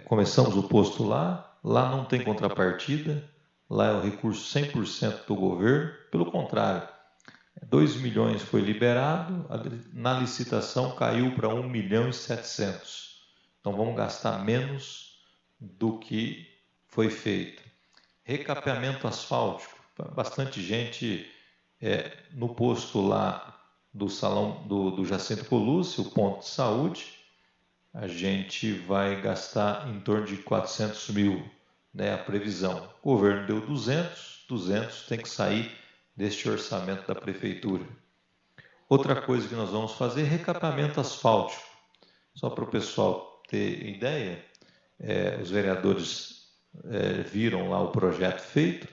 Começamos o posto lá não tem contrapartida, lá é o recurso 100% do governo, pelo contrário, 2 milhões foi liberado, na licitação caiu para 1 milhão e 700. Então vamos gastar menos do que foi feito. Recapeamento asfáltico, bastante gente no posto lá do salão do Jacinto Colucci, o ponto de saúde, a gente vai gastar em torno de 400 mil, né, a previsão. O governo deu 200 tem que sair deste orçamento da prefeitura. Outra coisa que nós vamos fazer é recapeamento asfáltico. Só para o pessoal ter ideia, os vereadores viram lá o projeto feito,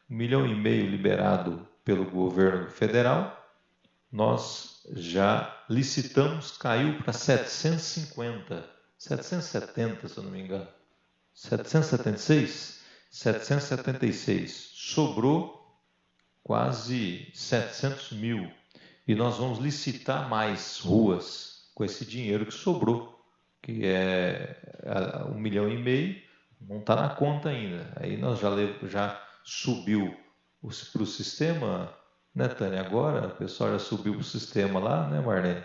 1,5 milhão liberado pelo governo federal, nós já licitamos, caiu para 770, se eu não me engano, 776, sobrou quase 700 mil, e nós vamos licitar mais ruas com esse dinheiro que sobrou, que é 1,5 milhão, não está na conta ainda. Aí nós já subiu para o sistema, né, Tânia? Agora o pessoal já subiu para o sistema lá, né, Marlene?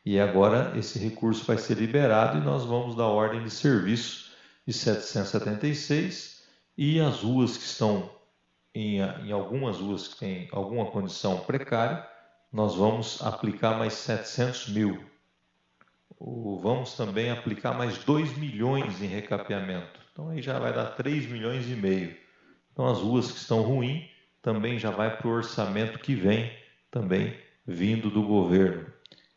E agora esse recurso vai ser liberado e nós vamos dar ordem de serviço de 776, e as ruas que estão em algumas ruas que têm alguma condição precária, nós vamos aplicar mais 700 mil. Vamos também aplicar mais 2 milhões em recapeamento. Então aí já vai dar 3,5 milhões. Então as ruas que estão ruins também já vai para o orçamento que vem, também vindo do governo.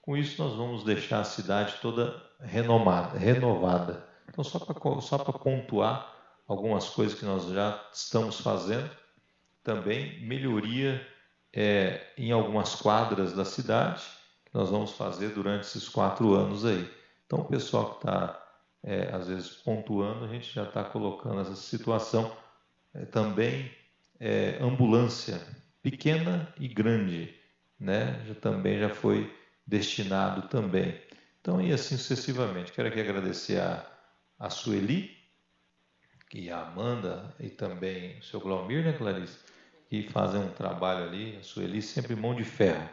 Com isso nós vamos deixar a cidade toda renovada. Então só para pontuar algumas coisas que nós já estamos fazendo, também melhoria em algumas quadras da cidade, que nós vamos fazer durante esses 4 anos aí. Então o pessoal que está às vezes pontuando, a gente já está colocando essa situação. Também ambulância, pequena e grande, né? Também já foi destinado também. Então, e assim sucessivamente. Quero aqui agradecer a Sueli, e a Amanda, e também o seu Glaumir, né, Clarice, que fazem um trabalho ali, a Sueli sempre mão de ferro.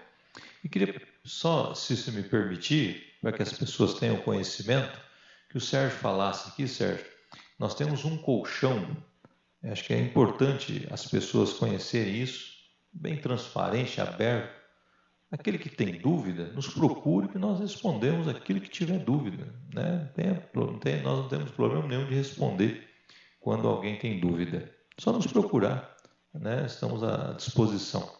E queria só, se isso me permitir, para que as pessoas tenham conhecimento, que o Sérgio falasse aqui, Sérgio, nós temos um colchão, acho que é importante as pessoas conhecerem isso, bem transparente, aberto. Aquele que tem dúvida, nos procure que nós respondemos aquilo que tiver dúvida, né? Nós não temos problema nenhum de responder quando alguém tem dúvida. Só nos procurar, né? Estamos à disposição.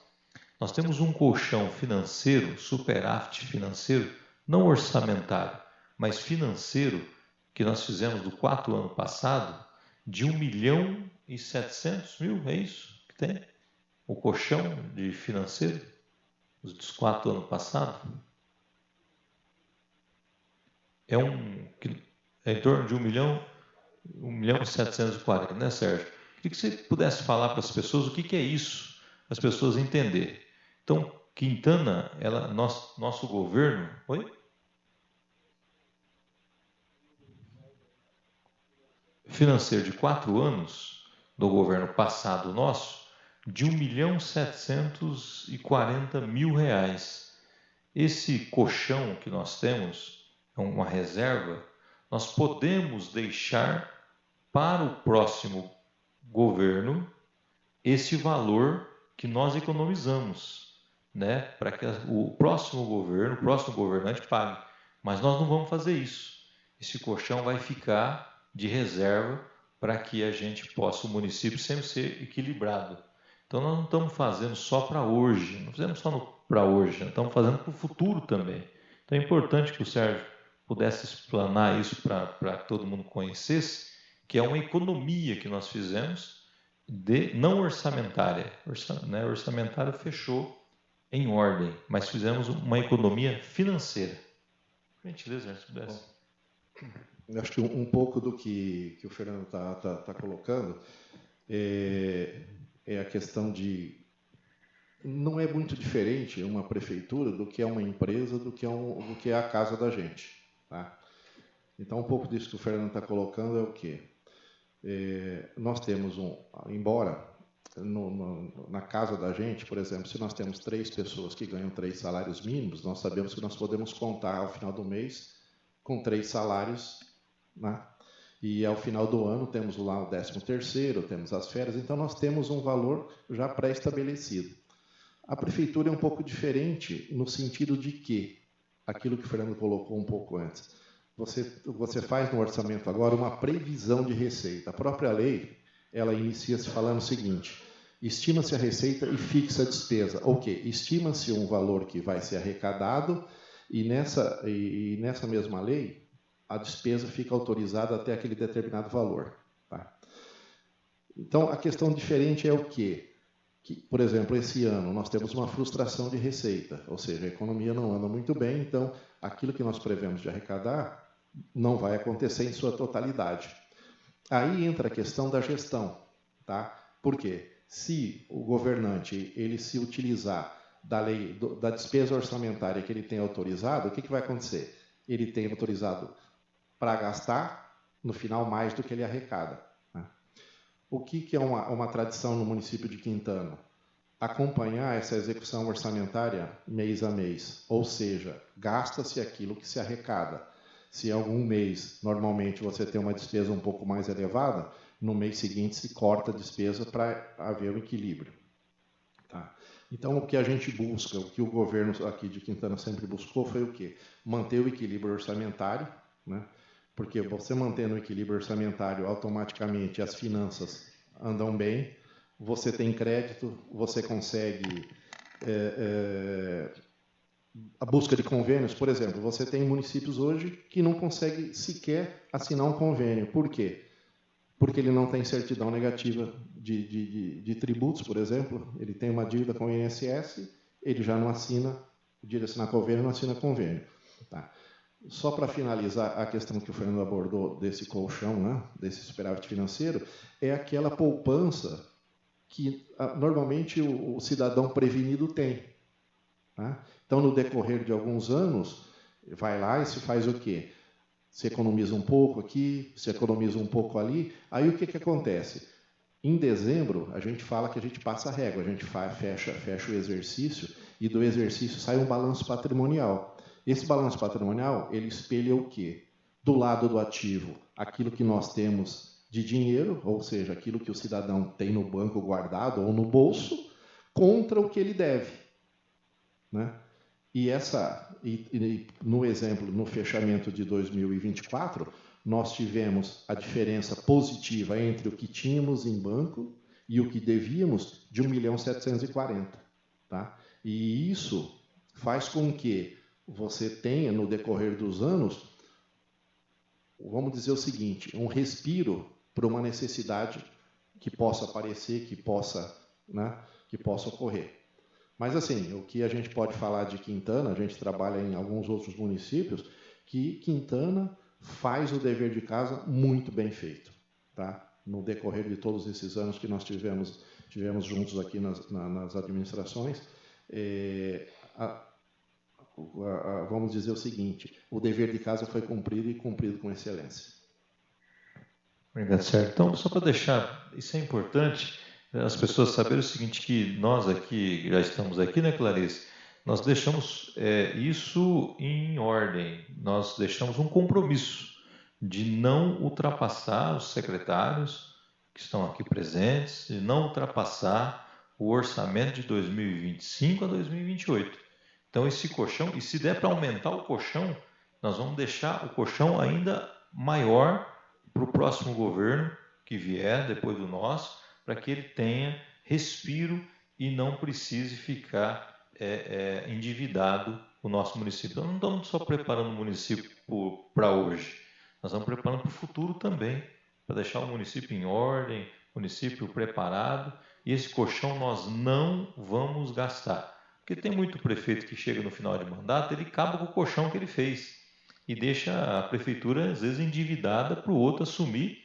Nós temos um colchão financeiro, superávit financeiro, não orçamentário, mas financeiro, que nós fizemos do 4 ano passado, de 1.700.000, é isso que tem? O colchão de financeiro dos 4 anos passados? É em torno de 1.740.000, né, Sérgio? Queria que você pudesse falar para as pessoas o que é isso, para as pessoas entenderem. Então, Quintana, nosso governo... Oi? Financeiro de 4 anos, do governo passado nosso, de 1.740.000 reais. Esse colchão que nós temos, é uma reserva, nós podemos deixar para o próximo governo esse valor que nós economizamos, né? Para que o próximo governo, o próximo governante pague. Mas nós não vamos fazer isso. Esse colchão vai ficar de reserva para que a gente possa, o município sempre ser equilibrado. Então nós não estamos fazendo só para hoje, não fizemos só para hoje, nós estamos fazendo para o futuro também. Então é importante que o Sérgio pudesse explanar isso para que todo mundo conhecesse, que é uma economia que nós fizemos, não orçamentária. Orçamentária fechou em ordem, mas fizemos uma economia financeira. Por gentileza, se pudesse. Eu acho que um pouco do que o Fernando está colocando é a questão de... Não é muito diferente uma prefeitura do que é uma empresa, do que é a casa da gente. Tá? Então, um pouco disso que o Fernando está colocando é o quê? Nós temos embora na casa da gente, por exemplo, se nós temos 3 pessoas que ganham 3 salários mínimos, nós sabemos que nós podemos contar ao final do mês com 3 salários, né? E ao final do ano temos lá o 13º, temos as férias, então nós temos um valor já pré-estabelecido. A prefeitura é um pouco diferente no sentido de que, aquilo que o Fernando colocou um pouco antes, você faz no orçamento agora uma previsão de receita. A própria lei, ela inicia-se falando o seguinte: estima-se a receita e fixa a despesa. Ok, estima-se um valor que vai ser arrecadado e nessa mesma lei, a despesa fica autorizada até aquele determinado valor. Tá? Então, a questão diferente é o quê? Que, por exemplo, esse ano nós temos uma frustração de receita, ou seja, a economia não anda muito bem, então aquilo que nós prevemos de arrecadar não vai acontecer em sua totalidade. Aí entra a questão da gestão. Tá? Por quê? Se o governante ele se utilizar da lei, da despesa orçamentária que ele tem autorizado, o que vai acontecer? Ele tem autorizado para gastar, no final, mais do que ele arrecada. Né? O que é uma tradição no município de Quintana? Acompanhar essa execução orçamentária mês a mês, ou seja, gasta-se aquilo que se arrecada. Se algum mês, normalmente, você tem uma despesa um pouco mais elevada, no mês seguinte se corta a despesa para haver um equilíbrio. Tá? Então, o que a gente busca, o que o governo aqui de Quintana sempre buscou foi o quê? Manter o equilíbrio orçamentário, né? Porque você mantendo o equilíbrio orçamentário, automaticamente as finanças andam bem, você tem crédito, você consegue... a busca de convênios, por exemplo, você tem municípios hoje que não consegue sequer assinar um convênio. Por quê? Porque ele não tem certidão negativa de tributos, por exemplo. Ele tem uma dívida com o INSS, ele já não assina, o dia de assinar convênio, não assina convênio. Tá? Só para finalizar a questão que o Fernando abordou desse colchão, né, desse superávit financeiro, é aquela poupança que normalmente o cidadão prevenido tem. Tá? Então, no decorrer de alguns anos, vai lá e se faz o quê? Se economiza um pouco aqui, se economiza um pouco ali. Aí o que acontece? Em dezembro, a gente fala que a gente passa a régua, a gente fecha o exercício e do exercício sai um balanço patrimonial. Esse balanço patrimonial, ele espelha o quê? Do lado do ativo, aquilo que nós temos de dinheiro, ou seja, aquilo que o cidadão tem no banco guardado ou no bolso, contra o que ele deve. Né? E no exemplo, no fechamento de 2024, nós tivemos a diferença positiva entre o que tínhamos em banco e o que devíamos de 1.740.000. Tá? E isso faz com que você tenha, no decorrer dos anos, vamos dizer o seguinte, um respiro para uma necessidade que possa aparecer, que possa ocorrer. Mas, assim, o que a gente pode falar de Quintana, a gente trabalha em alguns outros municípios, que Quintana faz o dever de casa muito bem feito. Tá? No decorrer de todos esses anos que nós tivemos juntos aqui nas administrações, vamos dizer o seguinte, o dever de casa foi cumprido e cumprido com excelência. Obrigado, certo. Então, só para deixar, isso é importante, as pessoas saberem o seguinte, que nós aqui, já estamos aqui, né, Clarice? Nós deixamos isso em ordem, nós deixamos um compromisso de não ultrapassar os secretários que estão aqui presentes, de não ultrapassar o orçamento de 2025 a 2028. Então, esse colchão, e se der para aumentar o colchão, nós vamos deixar o colchão ainda maior para o próximo governo que vier depois do nosso, para que ele tenha respiro e não precise ficar endividado o nosso município. Então, não estamos só preparando o município para hoje, nós estamos preparando para o futuro também, para deixar o município em ordem, o município preparado, e esse colchão nós não vamos gastar. Porque tem muito prefeito que chega no final de mandato, ele acaba com o colchão que ele fez e deixa a prefeitura, às vezes, endividada para o outro assumir,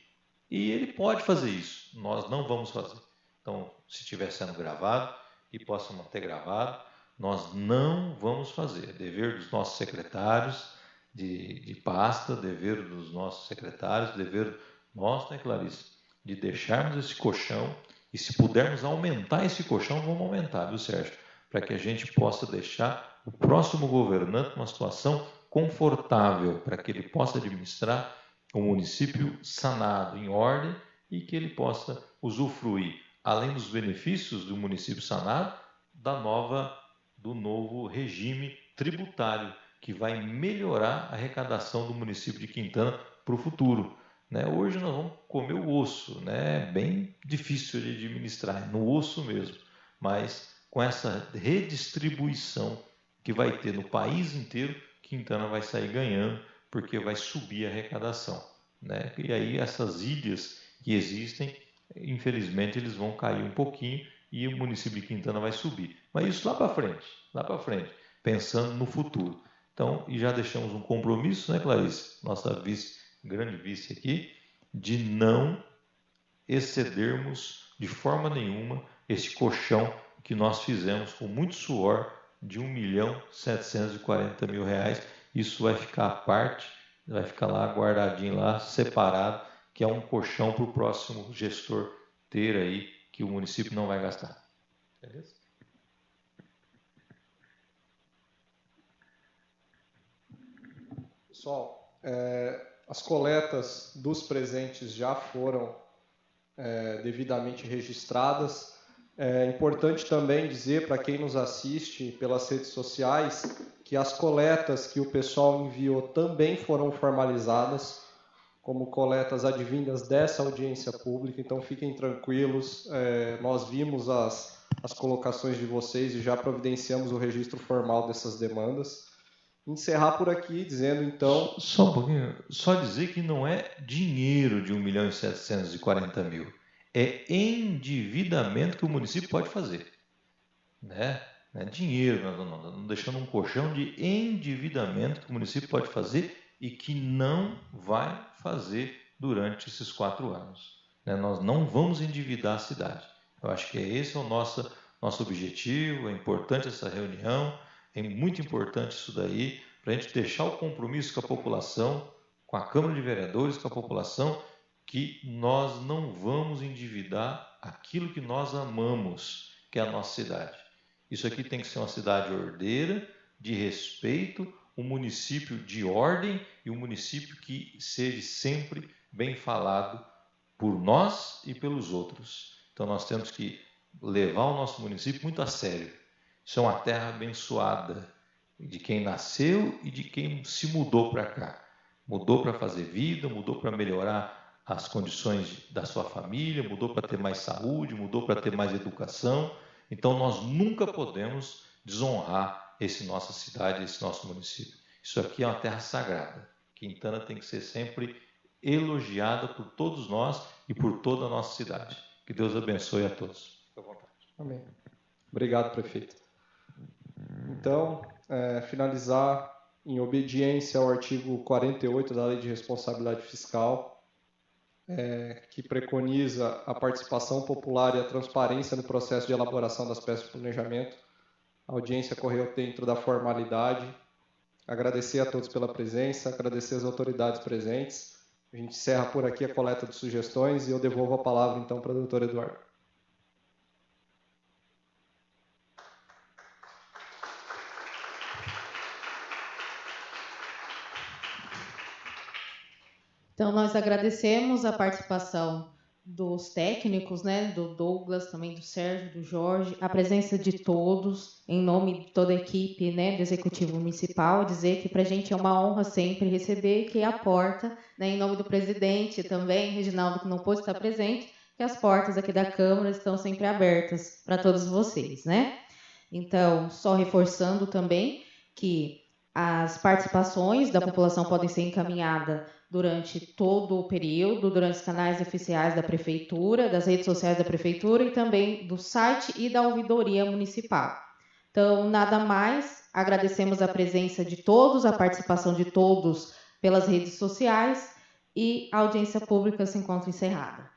e ele pode fazer isso, nós não vamos fazer. Então, se estiver sendo gravado, e possa manter gravado, nós não vamos fazer. É dever dos nossos secretários de pasta, dever dos nossos secretários, dever nosso, né, Clarice, de deixarmos esse colchão, e se pudermos aumentar esse colchão, vamos aumentar, viu, Sérgio? Para que a gente possa deixar o próximo governante numa situação confortável, para que ele possa administrar o município sanado, em ordem, e que ele possa usufruir, além dos benefícios do município sanado, do novo regime tributário, que vai melhorar a arrecadação do município de Quintana para o futuro. Né? Hoje nós vamos comer o osso, né? Bem difícil de administrar, no osso mesmo, mas com essa redistribuição que vai ter no país inteiro, Quintana vai sair ganhando, porque vai subir a arrecadação. Né? E aí essas ilhas que existem, infelizmente, eles vão cair um pouquinho e o município de Quintana vai subir. Mas isso lá para frente, pensando no futuro. Então, e já deixamos um compromisso, né, Clarice, nossa grande vice aqui, de não excedermos de forma nenhuma esse colchão que nós fizemos com muito suor de R$1.740.000. Isso vai ficar à parte, vai ficar lá guardadinho lá, separado, que é um colchão para o próximo gestor ter aí, que o município não vai gastar. Beleza? Pessoal, as coletas dos presentes já foram devidamente registradas. É importante também dizer para quem nos assiste pelas redes sociais que as coletas que o pessoal enviou também foram formalizadas como coletas advindas dessa audiência pública, então fiquem tranquilos, nós vimos as colocações de vocês e já providenciamos o registro formal dessas demandas. Encerrar por aqui dizendo então... Só um pouquinho, só dizer que não é dinheiro de R$1.740.000, é endividamento que o município pode fazer. Né? Não é dinheiro, nós estamos deixando um colchão de endividamento que o município pode fazer e que não vai fazer durante esses 4 anos. Né? Nós não vamos endividar a cidade. Eu acho que esse é o nosso objetivo, é importante essa reunião, é muito importante isso daí, para a gente deixar o compromisso com a população, com a Câmara de Vereadores, com a população, que nós não vamos endividar aquilo que nós amamos, que é a nossa cidade. Isso aqui tem que ser uma cidade ordeira, de respeito, um município de ordem e um município que seja sempre bem falado por nós e pelos outros. Então nós temos que levar o nosso município muito a sério. Isso é uma terra abençoada, de quem nasceu e de quem se mudou para cá. Mudou para fazer vida, mudou para melhorar as condições da sua família, mudou para ter mais saúde, mudou para ter mais educação. Então nós nunca podemos desonrar nossa cidade, esse nosso município. Isso aqui é uma terra sagrada. Quintana tem que ser sempre elogiada por todos nós e por toda a nossa cidade. Que Deus abençoe a todos. Fique à vontade. Amém. Obrigado, prefeito. Então, finalizar em obediência ao artigo 48 da Lei de Responsabilidade Fiscal, que preconiza a participação popular e a transparência no processo de elaboração das peças de planejamento. A audiência correu dentro da formalidade. Agradecer a todos pela presença, agradecer as autoridades presentes. A gente encerra por aqui a coleta de sugestões e eu devolvo a palavra, então, para o doutor Eduardo. Então, nós agradecemos a participação dos técnicos, né, do Douglas, também do Sérgio, do Jorge, a presença de todos, em nome de toda a equipe, né, do Executivo Municipal, dizer que para a gente é uma honra sempre receber, que a porta, né, em nome do presidente também, Reginaldo, que não pôde estar presente, que as portas aqui da Câmara estão sempre abertas para todos vocês, né? Então, só reforçando também que as participações da população podem ser encaminhadas durante todo o período, durante os canais oficiais da Prefeitura, das redes sociais da Prefeitura e também do site e da Ouvidoria Municipal. Então, nada mais, agradecemos a presença de todos, a participação de todos pelas redes sociais e a audiência pública se encontra encerrada.